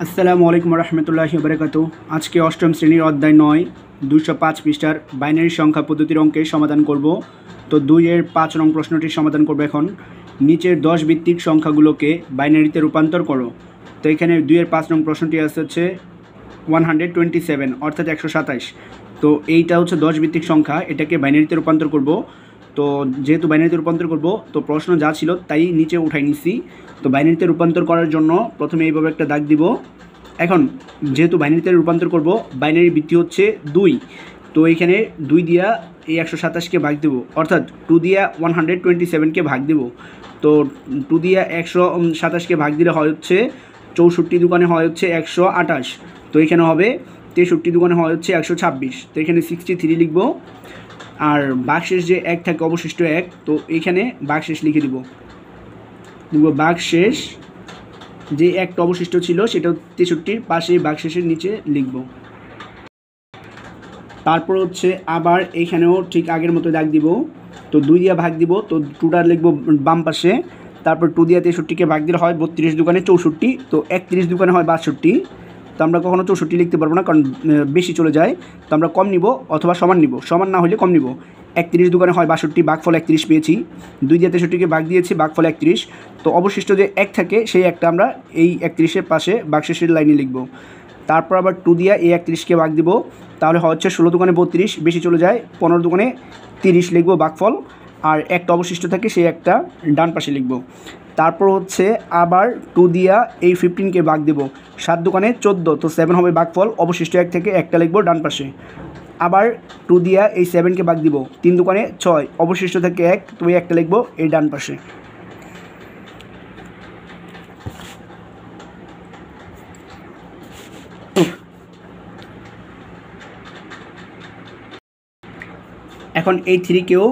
আসসালামু আলাইকুম রহমতুল্লাহি বারাকাতু। আজকে অষ্টম শ্রেণীর অধ্যায় 9 205 পৃষ্ঠার বাইনারি সংখ্যা পদ্ধতির অঙ্কের সমাধান করব। তো 2-এর 5 নং প্রশ্নটির সমাধান করব। এখন নিচের 10 ভিত্তিক সংখ্যাগুলোকে বাইনারিতে রূপান্তর করো। তো এখানে 2-এর 5 নং প্রশ্নটি হচ্ছে 127 অর্থাৎ 127। তো এইটা হচ্ছে 10 ভিত্তিক সংখ্যা, এটাকে বাইনারিতে রূপান্তর করব। তো যেহেতু বাইনারিতে রূপান্তর করব, তো প্রশ্ন যা ছিল তাই নিচে উঠাই নিছি। তো বাইনারিতে রূপান্তর করার জন্য প্রথমে এইভাবে একটা দাগ দিব। এখন যেহেতু বাইনারিতে রূপান্তর করব, বাইনারি ভিত্তি হচ্ছে 2। তো এইখানে 2 দিয়া এই 127কে ভাগ দেব, অর্থাৎ 2 দিয়া 127কে ভাগ দেব। তো 2 দিয়া 127কে ভাগ দিলে হয় হচ্ছে 64, দোকানে হয় হচ্ছে 128। তো এখানে হবে 63, দোকানে হয় হচ্ছে 126। তো এখানে 63 লিখব। আর বাকশেষ যে 1 থাকে অবশিষ্ট 1, তো এখানে বাকশেষ লিখে দিব। বাকশেষ যে একটা অবশিষ্ট ছিল সেটা 63-র পাশে বাকশেষের নিচে লিখব। তারপর হচ্ছে আবার এখানেও ঠিক আগের মতো দাগ দিব। তো 2 দিয়া ভাগ দিব, তো 2টা লিখব বাম পাশে। তারপর 2 দিয়া 63কে ভাগ দিলে হয় 32, দোকানে 64। তো 31 দোকানে হয় 62। তো আমরা কখনো 64 লিখতে পারবো না, কারণ বেশি চলে যায়। তো আমরা কম নিব অথবা সমান নিব, সমান না হলে কম নিব। 31 দোকানে হয় 62, ভাগফল 31 পেয়েছি। 2 দিয়ে 63কে ভাগ দিয়েছি, ভাগফল 31। তো অবশিষ্ট যে 1 থাকে সেই একটা আমরা এই 31-এর পাশে বাকশেষের লাইনে লিখব। তারপর আবার 2 দিয়া এই 31কে ভাগ দিব, তাহলে হচ্ছে 16 দোকানে 32, বেশি চলে যায় 15 দোকানে 30 লিখব ভাগফল। আর একটা অবশিষ্ট থাকে সেই একটা ডান পাশে লিখব। তারপর হচ্ছে আবার 2 দিয়া এই 15কে ভাগ দেব, 7 দোকানে 14, তো 7 হবে ভাগফল। অবশিষ্ট 1 থেকে একটা লিখব ডান পাশে। আবার 2 দিয়া এই 7কে ভাগ দিব, 3 দোকানে 6, অবশিষ্ট থেকে 1, তো এই একটা লিখব এই ডান পাশে। এখন এই 3কেও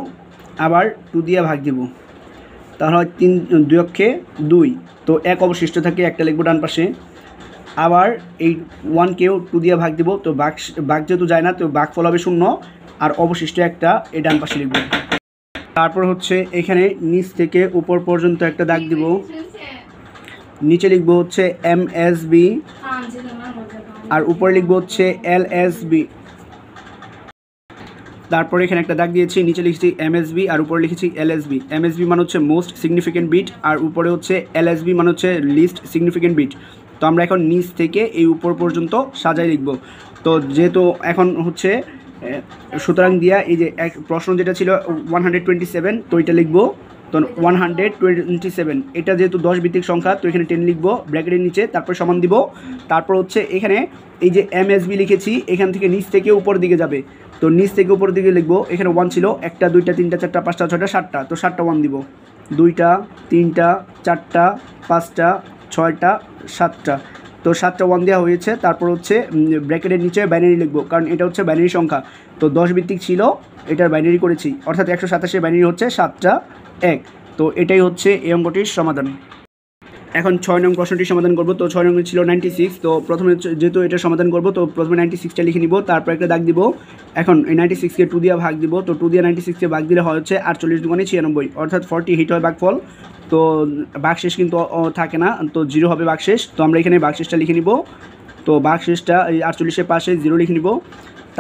আবার 2 দিয়ে ভাগ দেব, তাহলে হয় 3 2 অক্ষে 2, তো 1 অবশিষ্ট থাকে, একটা লিখব ডান পাশে। আবার এই 1কেও 2 দিয়ে ভাগ দেব, তো ভাগ যেহেতু যায় না, তো ভাগফল হবে 0, আর অবশিষ্ট একটা এই ডান পাশে লিখব। তারপর হচ্ছে এখানে নিচ থেকে উপর পর্যন্ত একটা দাগ দিব, নিচে লিখব হচ্ছে MSB, আর উপরে লিখব হচ্ছে LSB। তারপরে এখানে একটা দাগ দিয়েছি, নিচে লিখেছি MSB আর উপরে লিখেছি LSB। MSB মানে হচ্ছে মোস্ট সিগনিফিকেন্ট বিট, আর উপরে হচ্ছে LSB মানে হচ্ছে লিস্ট সিগনিফিকেন্ট বিট। তো আমরা এখন নিচ থেকে এই উপর পর্যন্ত সাজাই লিখব। তো যেহেতু এখন হচ্ছে সুতরাং দিয়া এই যে এক প্রশ্ন যেটা ছিল 127, তো এটা লিখব। তো 127 এটা যেহেতু 10 ভিত্তিক সংখ্যা, তো এখানে 10 লিখব ব্র্যাকেটের নিচে, তারপর সমান দিব। তারপর হচ্ছে এখানে এই যে MSB লিখেছি, এখান থেকে নিচ থেকে উপর দিকে যাবে, তো নিচ থেকে উপর দিকে লিখব। এখানে 1 ছিল, 1টা 2টা 3টা 4টা 5টা 6টা 7টা, তো 7টা 1 দিব। 2টা 3টা 4টা 5টা 6টা 7টা, তো 7টা 1 দেওয়া হয়েছে। তারপর হচ্ছে ব্র্যাকেটের নিচে বাইনারি লিখব, কারণ এটা হচ্ছে বাইনারি সংখ্যা। তো 10 ভিত্তিক ছিল, এটার বাইনারি করেছি, অর্থাৎ 127 বাইনারি হচ্ছে 7টা 1। তো এটাই হচ্ছে এই অঙ্কটির সমাধান। এখন 6 নং প্রশ্নটি সমাধান করব। তো 6 নং ছিল 96। তো প্রথমে যেহেতু এটা সমাধান করব, তো প্রথমে 96টা লিখে নিব, তারপর একটা দাগ দিব। এখন এই 96কে 2 দিয়ে ভাগ দিব, তো 2 দিয়ে 96কে ভাগ দিলে হয় হচ্ছে 48 দোকানে 96, অর্থাৎ 40 হিট হয় ভাগফল। তো ভাগশেষ কিন্তু থাকে না, তো 0 হবে ভাগশেষ। তো আমরা এখানে ভাগশেষটা লিখে নিব। তো ভাগশেষটা এই 48-এর পাশে 0 লিখে নিব।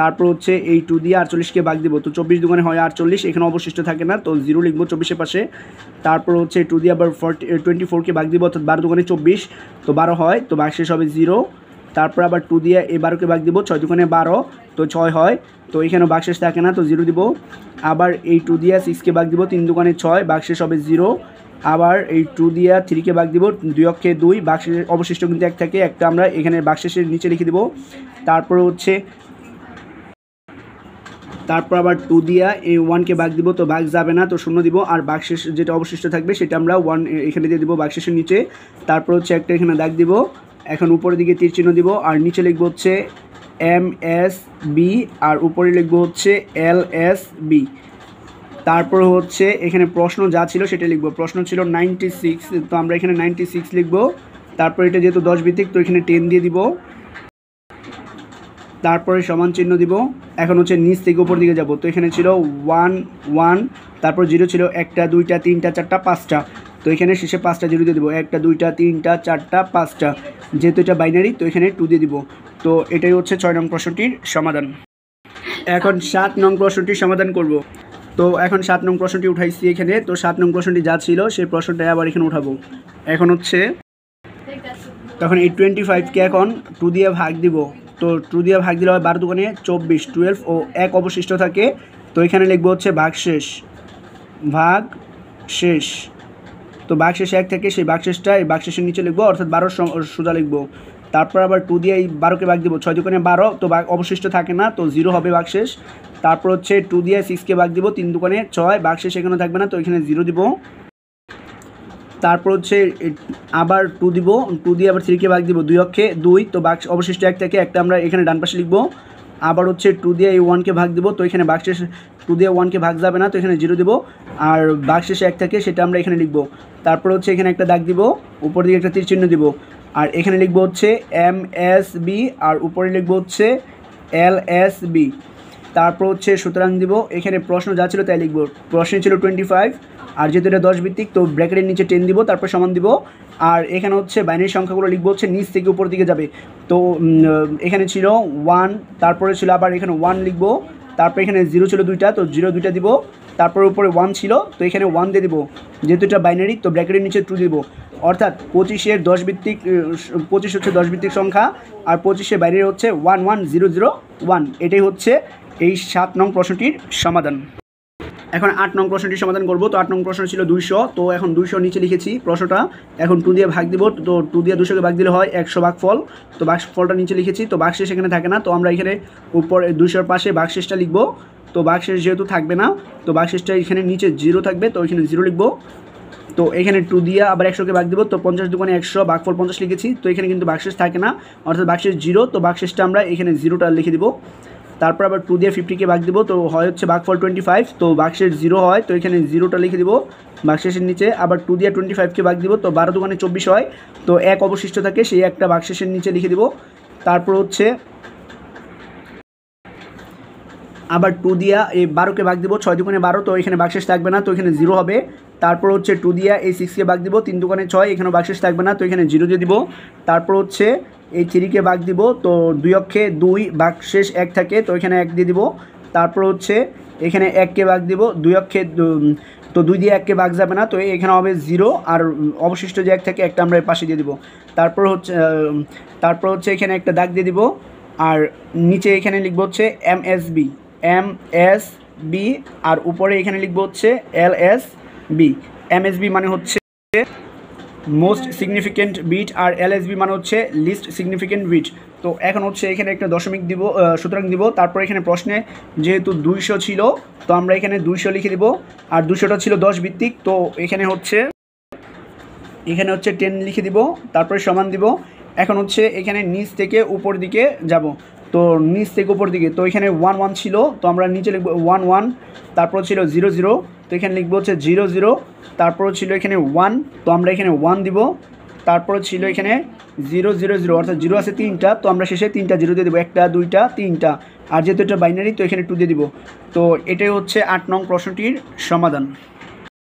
তারপর হচ্ছে এই 2 দিয়ে 48কে ভাগ দিব, তো 24 দোকানে হয় 48, এখানে অবশিষ্ট থাকে না, তো 0 লিখব 24-এর পাশে। তারপর হচ্ছে 2 দিয়ে আবার 24কে ভাগ দিব, অর্থাৎ 12 দোকানে 24, তো 12 হয়, তো ভাগশেষ হবে 0। তারপর আবার 2 দিয়ে এই 12কে ভাগ দিব, 6 দোকানে 12, তো 6 হয়, তো এখানেও ভাগশেষ থাকে না, তো 0 দিব। আবার এই 2 দিয়ে 6কে ভাগ দিব, 3 দোকানে 6, ভাগশেষ হবে 0। আবার এই 2 দিয়ে 3কে ভাগ দিব, 2 অক্ষে 2, ভাগশেষ অবশিষ্ট কিন্তু 1 থাকে, একটা আমরা এখানে ভাগশেষের নিচে লিখে দেব। তারপর হচ্ছে তারপর আবার 2 দিয়া এই 1কে ভাগ দিব, তো ভাগ যাবে না, তো 0 দিব। আর ভাগশেষ যেটা অবশিষ্ট থাকবে সেটা আমরা 1 এখানে দিয়ে দিব ভাগশেষের নিচে। তারপর হচ্ছে একটা এখানে দাগ দিব, এখন উপরের দিকে তীর চিহ্ন দিব, আর নিচে লিখব হচ্ছে MSB, আর উপরে লিখব হচ্ছে LSB। তারপর হচ্ছে এখানে প্রশ্ন যা ছিল সেটা লিখব। প্রশ্ন ছিল 96, তো আমরা এখানে 96 লিখব। তারপর এটা যেহেতু 10 ভিত্তিক, তো এখানে 10 দিয়ে দিব, তারপরে সমান চিহ্ন দিব। এখন হচ্ছে নিচ থেকে উপর দিকে যাব, তো এখানে ছিল 1 1, তারপর 0 ছিল 1টা 2টা 3টা 4টা 5টা, তো এখানে শেষে 5টা জিরো দিয়ে দেবো, 1টা 2টা 3টা 4টা 5টা, যেহেতু এটা বাইনারি তো এখানে 2 দিয়ে দিব। তো এটাই হচ্ছে 6 নং প্রশ্নটির সমাধান। এখন 7 নং প্রশ্নটির সমাধান করব। তো এখন 7 নং প্রশ্নটি উঠাইছি এখানে। তো 7 নং প্রশ্নটি যা ছিল সেই প্রশ্নটাই আবার এখানে উঠাবো। এখন হচ্ছে তখন এই 25কে এখন 2 দিয়ে ভাগ দিব। তো 2 দিয়ে ভাগ দিলে হয় 12 দুগুণে 24, 12 ও 1 অবশিষ্ট থাকে। তো এখানে লিখবো হচ্ছে ভাগশেষ, ভাগশেষ। তো ভাগশেষে 1 থাকে, সেই ভাগশেষটা এই ভাগশেষের নিচে লিখবো, অর্থাৎ 12 সোজা লিখবো। তারপর আবার 2 দিয়ে এই 12কে ভাগ দিব, 6 দুগুণে 12, তো অবশিষ্ট থাকে না, তো 0 হবে ভাগশেষ। তারপর হচ্ছে 2 দিয়ে 6কে ভাগ দিব, 3 দুগুণে 6, ভাগশেষ এখানে থাকবে না, তো এখানে 0 দিব। তারপর হচ্ছে আবার 2 দিব, 2 দিয়ে আবার 3কে ভাগ দিব, 2 অক্ষে 2, তো অবশিষ্ট 1 থেকে, একটা আমরা এখানে ডান পাশে লিখবো। আবার হচ্ছে 2 দিয়ে এই 1কে ভাগ দিব, তো এখানে ভাগশেষ 2 দিয়ে 1কে ভাগ যাবে না, তো এখানে 0 দিব। আর ভাগশেষে 1 থাকে, সেটা আমরা এখানে লিখবো। তারপর হচ্ছে এখানে একটা দাগ দিব, উপর দিকে একটা তীর চিহ্ন দিব, আর এখানে লিখবো হচ্ছে MSB, আর উপরে লিখবো হচ্ছে LSB। তারপর হচ্ছে সুতরাং দিব, এখানে প্রশ্ন যা ছিল তাই লিখবো। প্রশ্নে ছিল 25, আর যেহেতু এটা 10 ভিত্তিক তো ব্র্যাকেটের নিচে 10 দিব, তারপর সমান দিব। আর এখানে হচ্ছে বাইনারি সংখ্যাগুলো লিখবো হচ্ছে নিচ থেকে উপর দিকে যাবে। তো এখানে ছিল 1, তারপরে ছিল আবার এখানে 1 লিখবো, তারপর এখানে 0 ছিল 2টা, তো 0 2টা দিব। তারপর উপরে 1 ছিল, তো এখানে 1 দিয়ে দিব, যেহেতু এটা বাইনারি তো ব্র্যাকেটের নিচে 2 দিব। অর্থাৎ 25-এর 10 ভিত্তিক, 25 হচ্ছে 10 ভিত্তিক সংখ্যা, আর 25-এর বাইরে হচ্ছে 11001। এটাই হচ্ছে এই 7 নং প্রশ্নটির সমাধান। এখন 8 নং প্রশ্নটির সমাধান করব। তো 8 নং প্রশ্ন ছিল 200, তো এখন 200 নিচে লিখেছি প্রশ্নটা। এখন 2 দিয়ে ভাগ দিব, তো 2 দিয়ে 200কে ভাগ দিলে হয় 100 ভাগফল, তো ভাগফলটা নিচে লিখেছি। তো ভাগশেষ এখানে থাকে না, তো আমরা এখানে উপরে 200-র পাশে ভাগশেষটা লিখব। তো ভাগশেষ যেহেতু থাকবে না, তো ভাগশেষটা এখানে নিচে 0 থাকবে, তো এখানে 0 লিখব। তো এখানে 2 দিয়ে আবার 100কে ভাগ দিব, তো 50 দুগুণে 100, ভাগফল 50 লিখেছি। তো এখানে কিন্তু ভাগশেষ থাকে না, অর্থাৎ ভাগশেষ 0, তো ভাগশেষটা আমরা এখানে 0টা লিখে দিব। তারপর আবার 2 দিয়ে 50কে ভাগ দিব, তো হয় হচ্ছে ভাগফল 25, তো ভাগশেষ 0 হয়, তো এখানে 0টা লিখে দিব ভাগশেষের নিচে। আবার 2 দিয়ে 25কে ভাগ দিব, তো 12 দুগুণে 24 হয়, তো 1 অবশিষ্ট থাকে, সেই একটা ভাগশেষের নিচে লিখে দিব। তারপর হচ্ছে আবার 2 দিয়া এই 12কে ভাগ দিব, 6 দুগুণে 12, তো এখানে ভাগশেষ থাকবে না, তো এখানে 0 হবে। তারপর হচ্ছে 2 দিয়া এই 6কে ভাগ দিব, 3 দুগুণে 6, এখানেও ভাগশেষ থাকবে না, তো এখানে 0 দিয়ে দিব। তারপর হচ্ছে এই 3কে ভাগ দিব, তো 2 অক্ষে 2, ভাগশেষ 1 থাকে, তো এখানে 1 দিয়ে দিব। তারপর হচ্ছে এখানে 1কে ভাগ দিব, 2 অক্ষে, তো 2 দিয়ে 1কে ভাগ যাবে না, তো এখানে হবে 0, আর অবশিষ্ট যে 1 থাকে একটা আমরা পাশে দিয়ে দিব। তারপর হচ্ছে এখানে একটা দাগ দিয়ে দিব, আর নিচে এখানে লিখবো হচ্ছে MSB, আর উপরে এখানে লিখবো হচ্ছে LSB। MSB মানে হচ্ছে মোস্ট সিগনিফিকেন্ট বিট, আর LSB মানে হচ্ছে লিস্ট সিগনিফিকেন্ট বিট। তো এখন হচ্ছে এখানে একটা দশমিক দিব, সুতরাং দিব। তারপর এখানে প্রশ্নে যেহেতু 200 ছিল, তো আমরা এখানে 200 লিখে দিব, আর 200টা ছিল 10 ভিত্তিক, তো এখানে হচ্ছে 10 লিখে দিব, তারপরে সমান দিব। এখন হচ্ছে এখানে নিচ থেকে উপর দিকে যাব, তো নিচ থেকে উপর দিকে, তো এখানে 1 1 ছিল, তো আমরা নিচে লিখব 1 1। তারপর ছিল 0 0, তো এখানে লিখবো হচ্ছে 0 0। তারপর ছিল এখানে 1, তো আমরা এখানে 1 দিব। তারপর ছিল এখানে 0 0 0, অর্থাৎ 0 আছে 3টা, তো আমরা শেষে 3টা 0 দিয়ে দেবো, 1টা 2টা 3টা, আর যেহেতু এটা বাইনারি তো এখানে 2 দিয়ে দিব। তো এটাই হচ্ছে 8 নং প্রশ্নটির সমাধান।